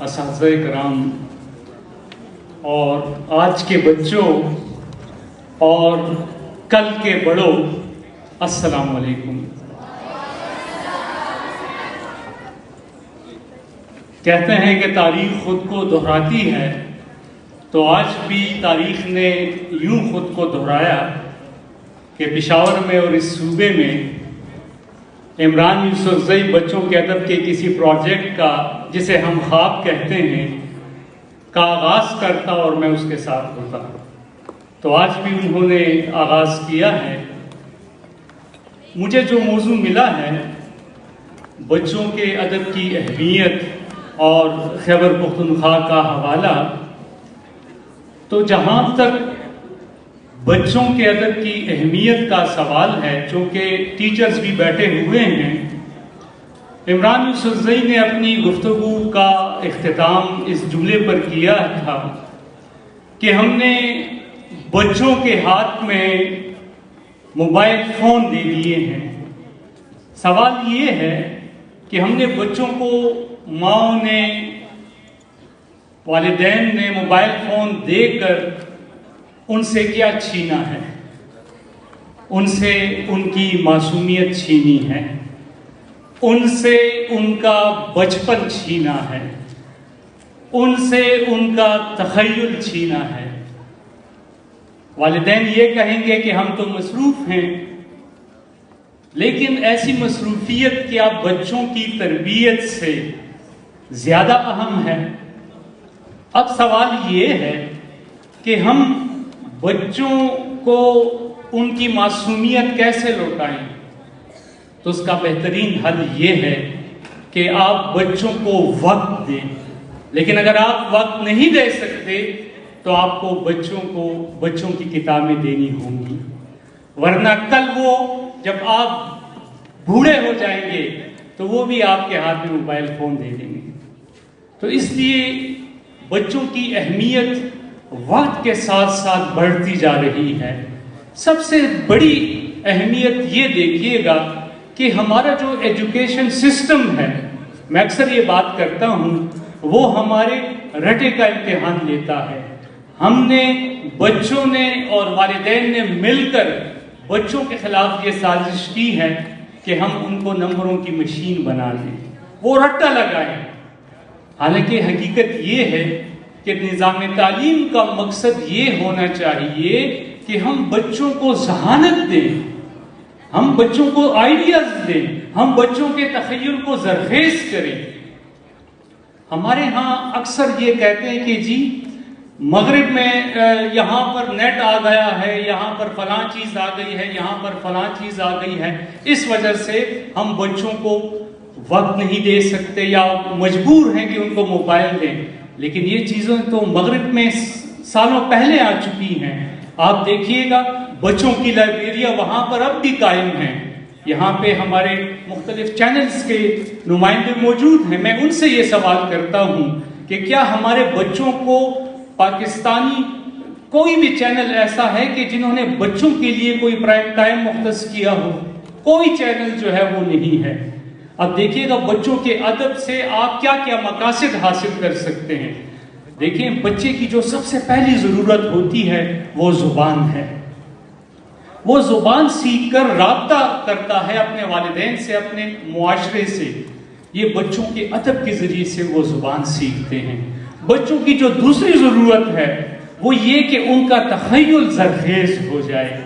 اساتذہ کرام اور آج کے بچوں اور کل کے بڑوں، السلام علیکم۔ کہتے ہیں کہ تاریخ خود کو دہراتی ہے، تو آج بھی تاریخ نے یوں خود کو دہرایا کہ پشاور میں اور اس صوبے میں عمران یوسفزئی بچوں کے ادب کے کسی پروجیکٹ کا، جسے ہم خواب کہتے ہیں، کا آغاز کرتا اور میں اس کے ساتھ ہوتا۔ تو آج بھی انہوں نے آغاز کیا ہے۔ مجھے جو موضوع ملا ہے بچوں کے ادب کی اہمیت اور خیبر پختونخوا کا حوالہ، تو جہاں تک بچوں کے ادب کی اہمیت کا سوال ہے، چونکہ ٹیچرز بھی بیٹھے ہوئے ہیں، عمران یوسفزئی نے اپنی گفتگو کا اختتام اس جملے پر کیا تھا کہ ہم نے بچوں کے ہاتھ میں موبائل فون دے دیے ہیں۔ سوال یہ ہے کہ ہم نے بچوں کو، ماؤں نے، والدین نے موبائل فون دے کر ان سے کیا چھینا ہے؟ ان سے ان کی معصومیت چھینی ہے، ان سے ان کا بچپن چھینا ہے، ان سے ان کا تخیل چھینا ہے۔ والدین یہ کہیں گے کہ ہم تو مصروف ہیں، لیکن ایسی مصروفیت کیا بچوں کی تربیت سے زیادہ اہم ہے؟ اب سوال یہ ہے کہ ہم بچوں کو ان کی معصومیت کیسے لوٹائیں؟ تو اس کا بہترین حل یہ ہے کہ آپ بچوں کو وقت دیں۔ لیکن اگر آپ وقت نہیں دے سکتے تو آپ کو بچوں کی کتابیں دینی ہوں گی، ورنہ کل وہ جب آپ بوڑھے ہو جائیں گے تو وہ بھی آپ کے ہاتھ میں موبائل فون دے دیں گے۔ تو اس لیے بچوں کی اہمیت وقت کے ساتھ ساتھ بڑھتی جا رہی ہے۔ سب سے بڑی اہمیت یہ دیکھیے گا کہ ہمارا جو ایجوکیشن سسٹم ہے، میں اکثر یہ بات کرتا ہوں، وہ ہمارے رٹے کا امتحان لیتا ہے۔ ہم نے، بچوں نے اور والدین نے مل کر بچوں کے خلاف یہ سازش کی ہے کہ ہم ان کو نمبروں کی مشین بنا دیں، وہ رٹا لگائیں۔ حالانکہ حقیقت یہ ہے کہ نظام تعلیم کا مقصد یہ ہونا چاہیے کہ ہم بچوں کو ذہانت دیں، ہم بچوں کو آئیڈیاز دیں، ہم بچوں کے تخیل کو زرخیز کریں۔ ہمارے ہاں اکثر یہ کہتے ہیں کہ جی مغرب میں یہاں پر نیٹ آ گیا ہے، یہاں پر فلاں چیز آ گئی ہے، یہاں پر فلاں چیز آ گئی ہے، اس وجہ سے ہم بچوں کو وقت نہیں دے سکتے یا مجبور ہیں کہ ان کو موبائل دیں۔ لیکن یہ چیزیں تو مغرب میں سالوں پہلے آ چکی ہیں۔ آپ دیکھیے گا بچوں کی لائبریریاں وہاں پر اب بھی قائم ہیں۔ یہاں پہ ہمارے مختلف چینلز کے نمائندے موجود ہیں۔ میں ان سے یہ سوال کرتا ہوں کہ کیا ہمارے بچوں کو پاکستانی کوئی بھی چینل ایسا ہے کہ جنہوں نے بچوں کے لیے کوئی پرائم ٹائم مختص کیا ہو؟ کوئی چینل جو ہے وہ نہیں ہے۔ اب دیکھیے گا بچوں کے ادب سے آپ کیا کیا مقاصد حاصل کر سکتے ہیں۔ دیکھیں، بچے کی جو سب سے پہلی ضرورت ہوتی ہے وہ زبان ہے۔ وہ زبان سیکھ کر رابطہ کرتا ہے اپنے والدین سے، اپنے معاشرے سے۔ یہ بچوں کے ادب کے ذریعے سے وہ زبان سیکھتے ہیں۔ بچوں کی جو دوسری ضرورت ہے وہ یہ کہ ان کا تخیل زرخیز ہو جائے،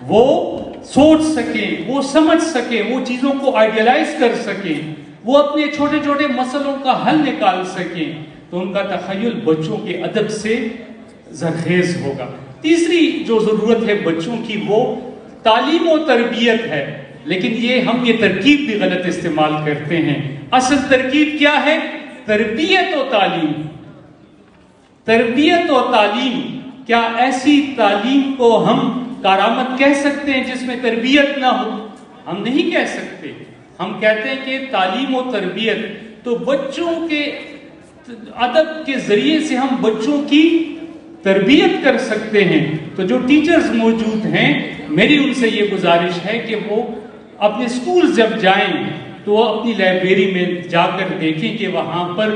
وہ سوچ سکیں، وہ سمجھ سکیں، وہ چیزوں کو آئیڈیلائز کر سکیں، وہ اپنے چھوٹے چھوٹے مسئلوں کا حل نکال سکیں، تو ان کا تخیل بچوں کے ادب سے زرخیز ہوگا۔ تیسری جو ضرورت ہے بچوں کی وہ تعلیم و تربیت ہے، لیکن یہ ترکیب بھی غلط استعمال کرتے ہیں۔ اصل ترکیب کیا ہے؟ تربیت و تعلیم۔ تربیت و تعلیم، کیا ایسی تعلیم کو ہم کارآمد کہہ سکتے ہیں جس میں تربیت نہ ہو؟ ہم نہیں کہہ سکتے۔ ہم کہتے ہیں کہ تعلیم و تربیت، تو بچوں کے ادب کے ذریعے سے ہم بچوں کی تربیت کر سکتے ہیں۔ تو جو ٹیچرز موجود ہیں، میری ان سے یہ گزارش ہے کہ وہ اپنے سکول جب جائیں تو وہ اپنی لائبریری میں جا کر دیکھیں کہ وہاں پر